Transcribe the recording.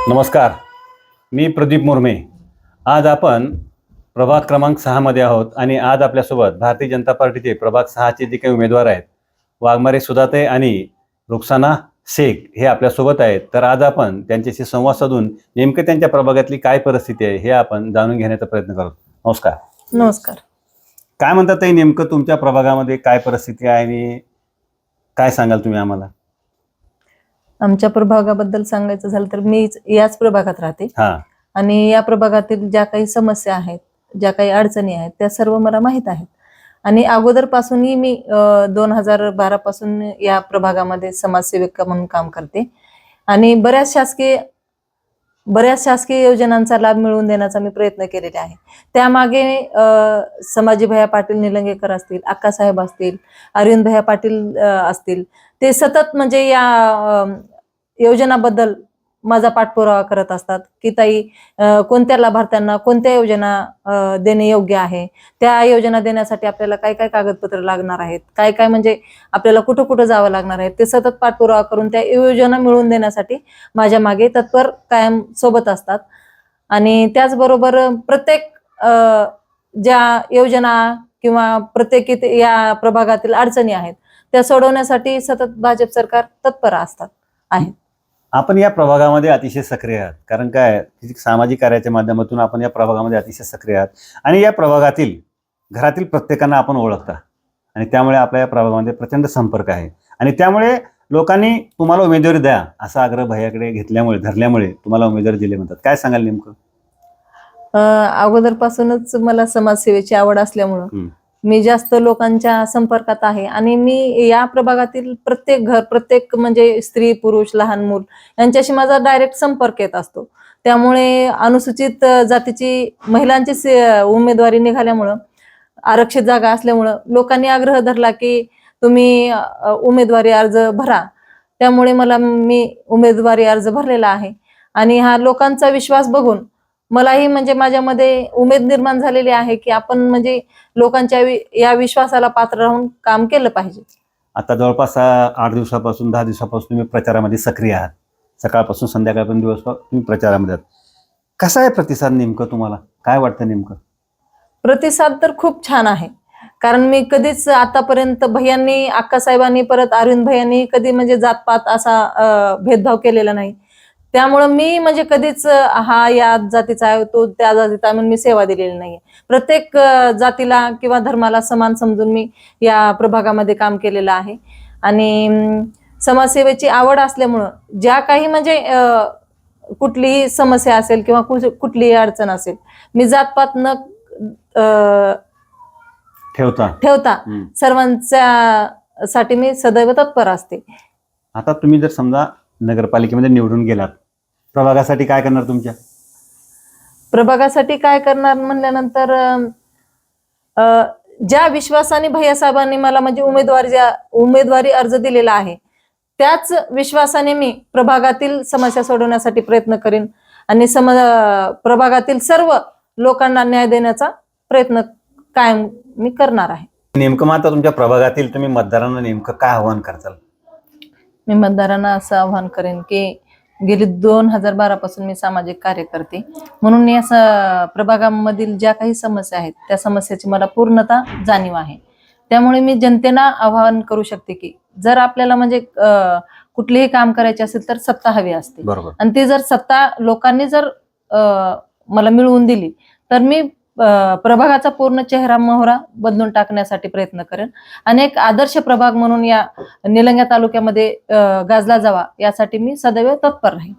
नमस्कार, मी प्रदीप मुर्मे। आज आपण प्रभाग क्रमांक 6 मध्ये आहोत आणि आज आपल्यासोबत भारतीय जनता पार्टीचे प्रभाग 6 चे जे काही उमेदवार आहेत, वाघमारे सुधाताई आणि रुखसाना शेख हे आपल्यासोबत आहेत। तर आज आपण त्यांच्याशी संवाद साधून नेमकं त्यांच्या प्रभागातली काय परिस्थिती आहे हे आपण जाणून घेण्याचा प्रयत्न करू। नमस्कार। नमस्कार। काय म्हणतात ताई, नेमकं तुमच्या प्रभागामध्ये काय परिस्थिती आहे आणि काय सांगाल तुम्ही आम्हाला? आमच्या प्रभागाबद्दल सांगायचं झालं तर मी याच प्रभागात राहते आणि या प्रभागातील ज्या काही समस्या आहेत, ज्या काही अडचणी आहेत त्या सर्व मला माहित आहेत आणि अगोदरपासूनही मी 2012 पासून या प्रभागामध्ये समाजसेविका म्हणून काम करते आणि बऱ्याच शासकीय योजनांचा लाभ मिळवून देण्याचा मी प्रयत्न केलेला आहे। त्यामागे समाजी भैया पाटील निलंगेकर असतील, अक्कासाहेब असतील, अरविंद भैया पाटील असतील, ते सतत म्हणजे या योजनाबद्दल माझा पाठपुरावा करत असतात की ताई कोणत्या लाभार्थ्यांना कोणत्या योजना देणे योग्य आहे, त्या योजना देण्यासाठी आपल्याला काय काय कागदपत्र लागणार आहेत, काय काय म्हणजे आपल्याला कुठं कुठं जावं लागणार आहे, ते सतत पाठपुरावा करून त्या योजना मिळवून देण्यासाठी माझ्या मागे तत्पर कायम सोबत असतात। आणि त्याचबरोबर प्रत्येक ज्या योजना किंवा प्रत्येक या प्रभागातील अडचणी आहेत त्या सोडवण्यासाठी सतत भाजप सरकार तत्पर आहे। आपण या प्रभागामध्ये अतिशय सक्रिय आहात, कारण काय सामाजिक कार्याच्या माध्यमातून आपण या प्रभागामध्ये अतिशय सक्रिय आहात आणि या प्रभागातील घरातील प्रत्येकांना आपण ओळखता आणि त्यामुळे आपल्या या प्रभागामध्ये प्रचंड संपर्क आहे आणि त्यामुळे लोकांनी तुम्हाला उमेदवारी द्या असा आग्रह भैयाकडे धरल्यामुळे तुम्हाला उमेदवारी दिले म्हणतात। काय सांगाल नेमकं? अगोदरपासूनच मला समाजसेवेची आवड असल्यामुळं मी जास्त लोकांच्या संपर्कात आहे आणि मी या प्रभागातील प्रत्येक म्हणजे स्त्री पुरुष लहान मूल यांच्याशी माझा डायरेक्ट संपर्क येत असतो। त्यामुळे अनुसूचित जातीची महिलांची उमेदवारी निघाल्यामुळं, आरक्षित जागा असल्यामुळं लोकांनी आग्रह धरला की तुम्ही उमेदवारी अर्ज भरा। त्यामुळे मी उमेदवारी अर्ज भरलेला आहे आणि हा लोकांचा विश्वास बघून मलाही म्हणजे माझ्यामध्ये उमेद निर्माण झालेली आहे की आपण म्हणजे लोकांच्या या विश्वासाला पात्र राहून काम केलं पाहिजे। आता जवळपास 8 दिवसापासून 10 दिवसापासून तुम्ही प्रचारामध्ये सक्रिय आहात, सकाळपासून संध्याकाळपर्यंत दिवसभर तुम्ही प्रचारामध्ये आहात। कसा आहे प्रतिसाद नेमकं, तुम्हाला काय वाटतं नेमकं? प्रतिसाद तर खूप छान आहे, कारण मी कधीच आतापर्यंत भैयांनी, अक्कासाहेबांनी, परत अरविंद भैयांनी कधी म्हणजे जातपात असा भेदभाव केलेला नाही। त्यामुळे मी म्हणजे कधीच हा या जातीचा आहे तो त्या जातीचा म्हणून मी सेवा दिलेली नाहीये। प्रत्येक जातीला किंवा धर्माला समान समजून मी या प्रभागामध्ये काम केलेलं आहे आणि समाजसेवेची आवड असल्यामुळं ज्या काही म्हणजे कुठलीही समस्या असेल किंवा कुठलीही अडचण असेल, मी जातपात न ठेवता सर्वांच्या साठी मी सदैव तत्पर असते। आता तुम्ही जर समजा नगरपालिकेमध्ये निवडून गेलात, प्रभागासाठी काय करणार? तुमच्या प्रभागासाठी काय करणार म्हणल्यानंतर ज्या विश्वासाने भैयासाहेबांनी मला म्हणजे उमेदवारी अर्ज दिलेला आहे त्याच विश्वासाने मी प्रभागातील समस्या सोडवण्यासाठी प्रयत्न करेन आणि प्रभागातील सर्व लोकांना न्याय देण्याचा प्रयत्न कायम मी करणार आहे। नेमकं आता तुमच्या प्रभागातील तुम्ही मतदारांना नेमकं काय आव्हान करताल? मी मतदारांना असं आव्हान करेन की गेली 2012 पासून मी सामाजिक कार्य करते, म्हणून या प्रभागामधील ज्या काही समस्या आहेत त्या समस्याची मला पूर्णतः जाणीव आहे। त्यामुळे मी जनतेला आवाहन करू शकते की जर आपल्याला म्हणजे कुठलेही काम करायचे असेल तर सत्ता हवी असते आणि ती जर सत्ता लोकांनी जर मला मिळवून दिली तर मी प्रभागाचा पूर्ण चेहरा मोहरा बदलून टाकण्यासाठी प्रयत्न करेन आणि एक आदर्श प्रभाग म्हणून या निलंगा तालुक्यामध्ये गाजला जावा यासाठी मी सदैव तत्पर राहीन।